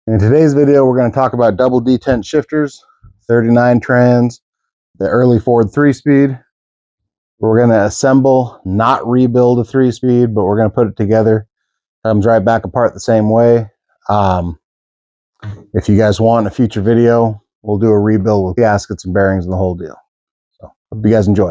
In today's video, we're going to talk about double detent shifters, 39 trans, the early Ford 3-speed. We're going to assemble, not rebuild a 3-speed, but we're going to put it together. Comes right back apart the same way. If you guys want a future video, we'll do a rebuild with gaskets and bearings and the whole deal. So, hope you guys enjoy.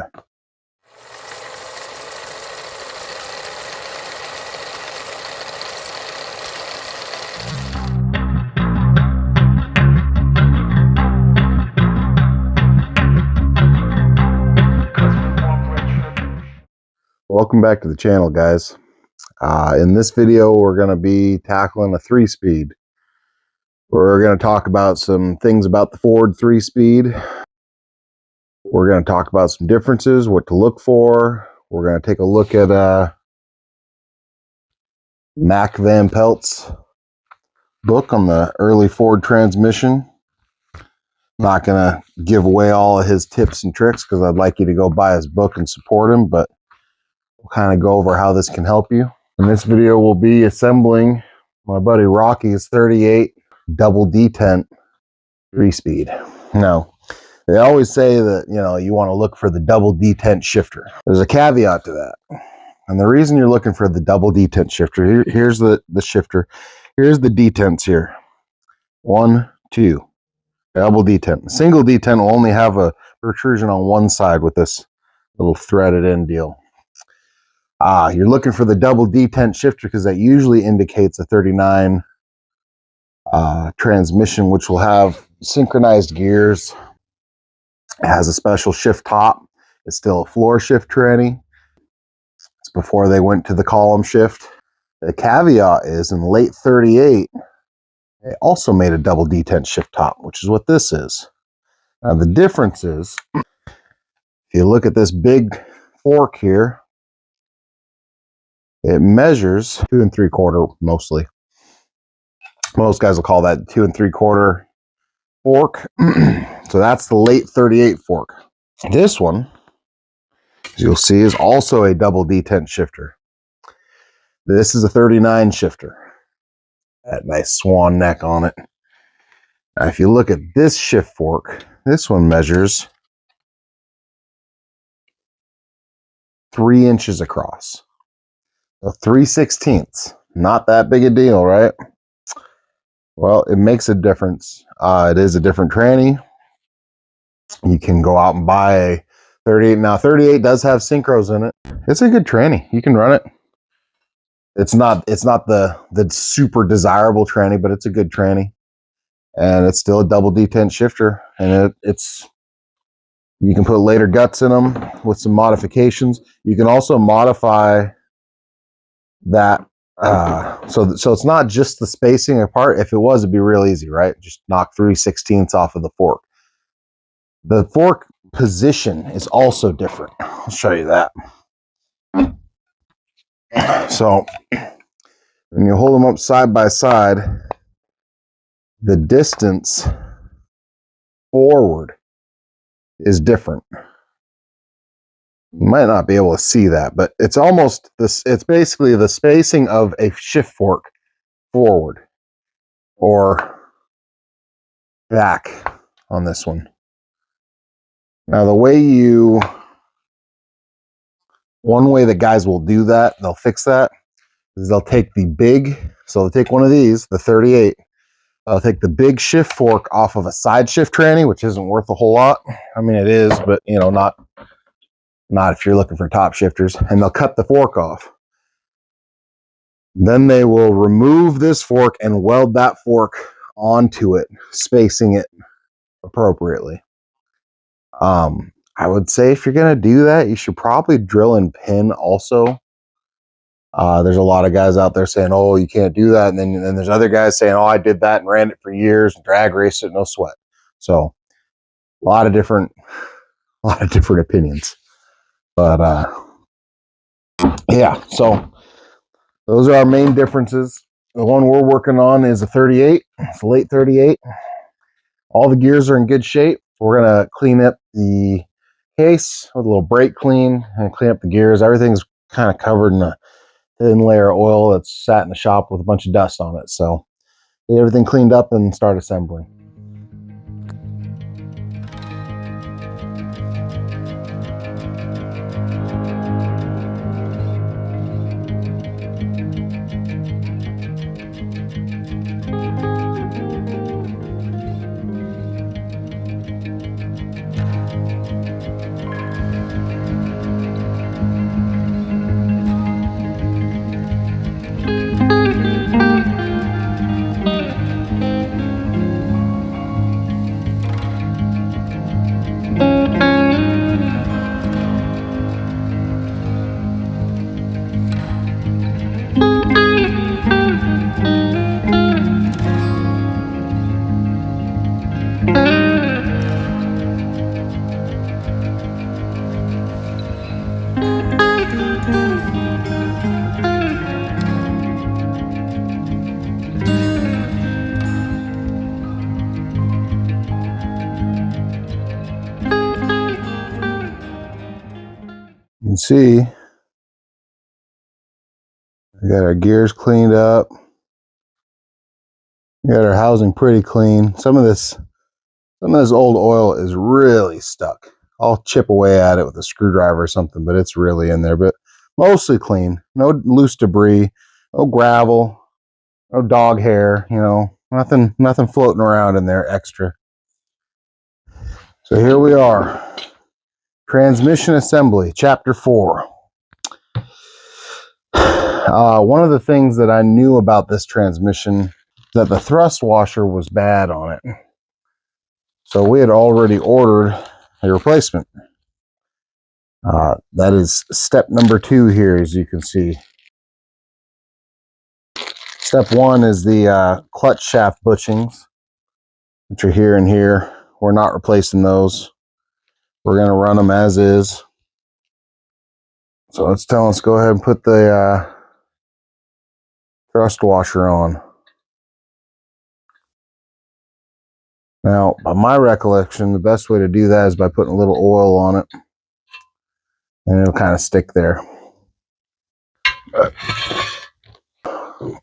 Welcome back to the channel, guys. In this video, we're going to be tackling a 3-speed. We're going to talk about some things about the Ford 3-speed. We're going to talk about some differences, what to look for. We're going to take a look at Mac Van Pelt's book on the early Ford transmission. I'm not going to give away all of his tips and tricks because I'd like you to go buy his book and support him, but we'll kind of go over how this can help you. In this video, we'll be assembling my buddy Rocky's 38 double detent 3-speed. Now, they always say that, you want to look for the double detent shifter. There's a caveat to that. And the reason you're looking for the double detent shifter, here's the shifter. Here's the detents here. 1, 2. Double detent. Single detent will only have a protrusion on one side with this little threaded in deal. You're looking for the double detent shifter because that usually indicates a 39 transmission, which will have synchronized gears. It has a special shift top. It's still a floor shift tranny. It's before they went to the column shift. The caveat is in late 38, they also made a double detent shift top, which is what this is. Now the difference is, if you look at this big fork here, it measures 2 3/4 mostly. Most guys will call that 2 3/4 fork. So that's the late 38 fork. This one, as you'll see, is also a double detent shifter. This is a 39 shifter. That nice swan neck on it. Now, if you look at this shift fork, this one measures 3 inches across. So 3/16. Not that big a deal, right? Well, it makes a difference. It is a different tranny. You can go out and buy a 38. Now, 38 does have synchros in it. It's a good tranny. You can run it. It's not the super desirable tranny, but it's a good tranny. And it's still a double detent shifter. And it's you can put later guts in them with some modifications. You can also modify that. So it's not just the spacing apart. If it was, it'd be real easy, right? Just knock 3/16 off of the fork. The fork position is also different. I'll show you that. So when you hold them up side by side, the distance forward is different. You might not be able to see that, but it's almost this. It's basically the spacing of a shift fork forward or back on this one. Now, one way that guys will do that, they'll fix that, is they'll take the big, so they'll take one of these, the 38, they'll take the big shift fork off of a side shift tranny, which isn't worth a whole lot. I mean, it is, but not if you're looking for top shifters, and they'll cut the fork off. Then they will remove this fork and weld that fork onto it, spacing it appropriately. I would say if you're going to do that, you should probably drill and pin also. There's a lot of guys out there saying, oh, you can't do that. And then there's other guys saying, oh, I did that and ran it for years and drag raced it, no sweat. So a lot of different opinions. But yeah, so those are our main differences. The one we're working on is a 38. It's a late 38. All the gears are in good shape. We're going to clean up the case with a little brake clean and clean up the gears. Everything's kind of covered in a thin layer of oil that's sat in the shop with a bunch of dust on it. So Get everything cleaned up and start assembling. You can see we got our gears cleaned up. We got our housing pretty clean. Some of this old oil is really stuck. I'll chip away at it with a screwdriver or something, but it's really in there. But mostly clean. No loose debris, no gravel, no dog hair, you know, nothing floating around in there extra. So here we are. Transmission assembly, chapter 4. One of the things that I knew about this transmission is that the thrust washer was bad on it. So we had already ordered a replacement. That is step number 2 here, as you can see. Step 1 is the clutch shaft bushings, which are here and here. We're not replacing those. We're going to run them as is. So let's go ahead and put the thrust washer on. Now, by my recollection, the best way to do that is by putting a little oil on it, and it'll kind of stick there. But go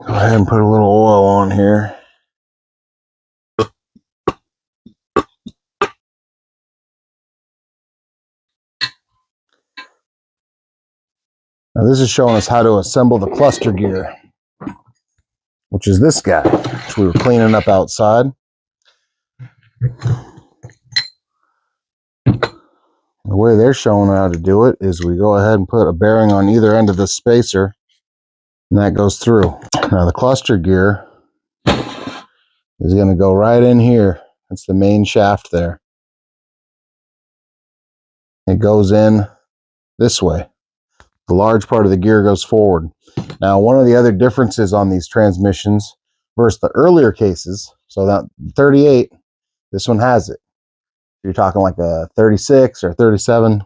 ahead and put a little oil on here. Now this is showing us how to assemble the cluster gear, which is this guy, which we were cleaning up outside. The way they're showing how to do it is we go ahead and put a bearing on either end of the spacer, and that goes through. Now the cluster gear is going to go right in here. That's the main shaft there. It goes in this way. The large part of the gear goes forward. Now, one of the other differences on these transmissions versus the earlier cases, so that 38, this one has it. If you're talking like a 36 or 37,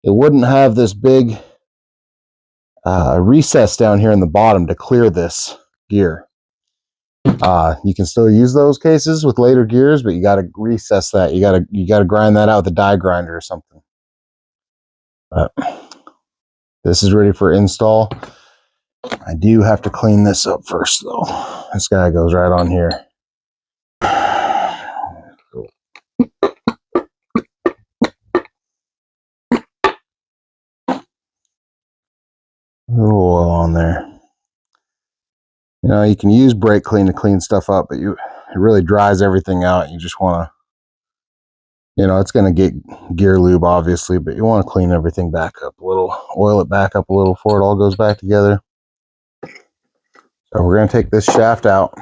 it wouldn't have this big recess down here in the bottom to clear this gear. You can still use those cases with later gears, but you got to recess that. You got to grind that out with a die grinder or something. This is ready for install. I do have to clean this up first, though. This guy goes right on here. A little oil on there. You know, you can use brake clean to clean stuff up, but it really dries everything out. You just want to, you know, it's going to get gear lube, obviously, but you want to clean everything back up a little, oil it back up a little before it all goes back together. So we're going to take this shaft out.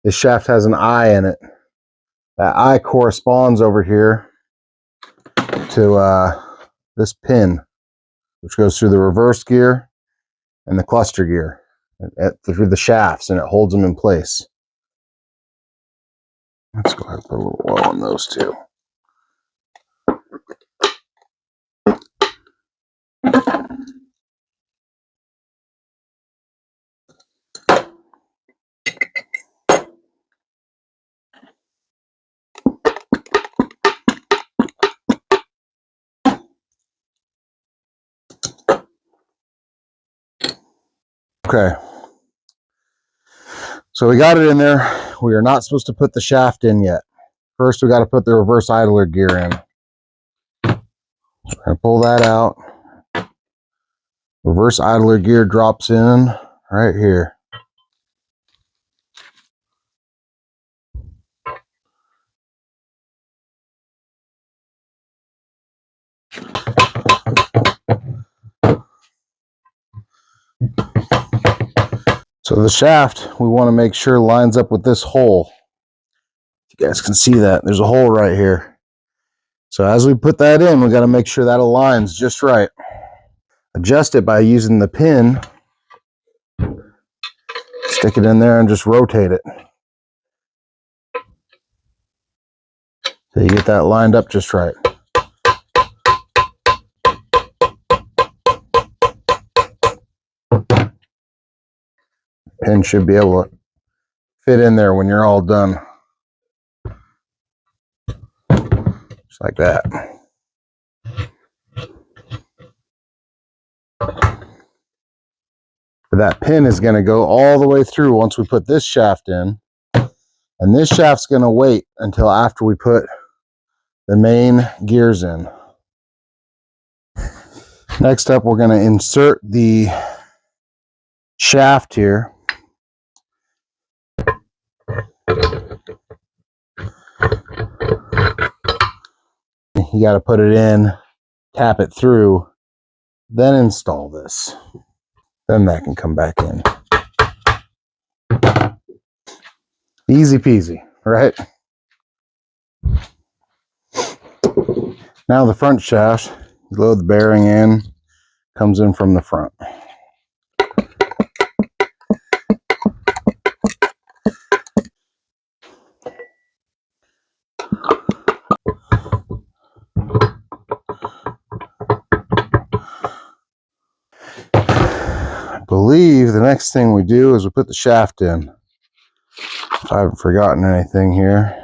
This shaft has an eye in it. That eye corresponds over here to this pin, which goes through the reverse gear and the cluster gear through the shafts, and it holds them in place. Let's go ahead and put a little oil on those two. Okay. So we got it in there. We are not supposed to put the shaft in yet. First, we got to put the reverse idler gear in. We're going to pull that out. Reverse idler gear drops in right here. So the shaft, we want to make sure lines up with this hole. You guys can see that. There's a hole right here. So as we put that in, we got to make sure that aligns just right. Adjust it by using the pin. Stick it in there and just rotate it. So you get that lined up just right. Pin should be able to fit in there when you're all done. Just like that. That pin is going to go all the way through once we put this shaft in. And this shaft's going to wait until after we put the main gears in. Next up, we're going to insert the shaft here. You got to put it in, tap it through, then install this. Then that can come back in. Easy peasy, right? Now the front shaft, you load the bearing in, comes in from the front. I believe the next thing we do is we put the shaft in. If I haven't forgotten anything here.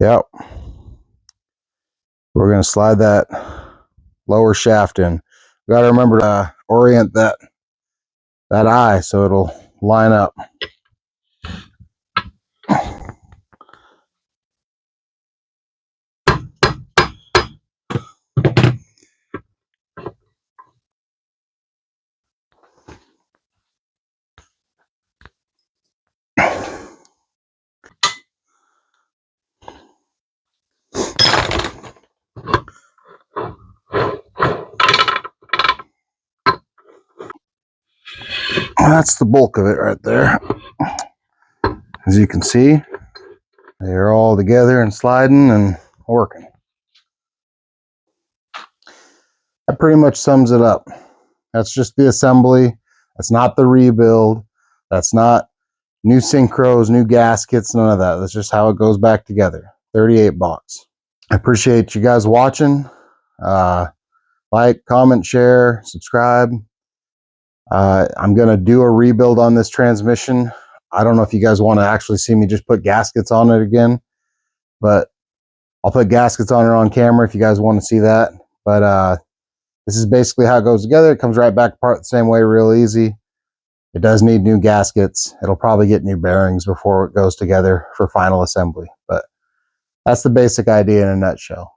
Yep. We're going to slide that lower shaft in. We got to remember to orient that eye so it'll line up. That's the bulk of it right there. As you can see, they're all together and sliding and working. That pretty much sums it up. That's just the assembly. That's not the rebuild. That's not new synchros, new gaskets, none of that. That's just how it goes back together. 38 bucks. I appreciate you guys watching. Like, comment, share, subscribe. I'm going to do a rebuild on this transmission. I don't know if you guys want to actually see me just put gaskets on it again, but I'll put gaskets on it on camera if you guys want to see that. But this is basically how it goes together. It comes right back apart the same way, real easy. It does need new gaskets. It'll probably get new bearings before it goes together for final assembly. But that's the basic idea in a nutshell.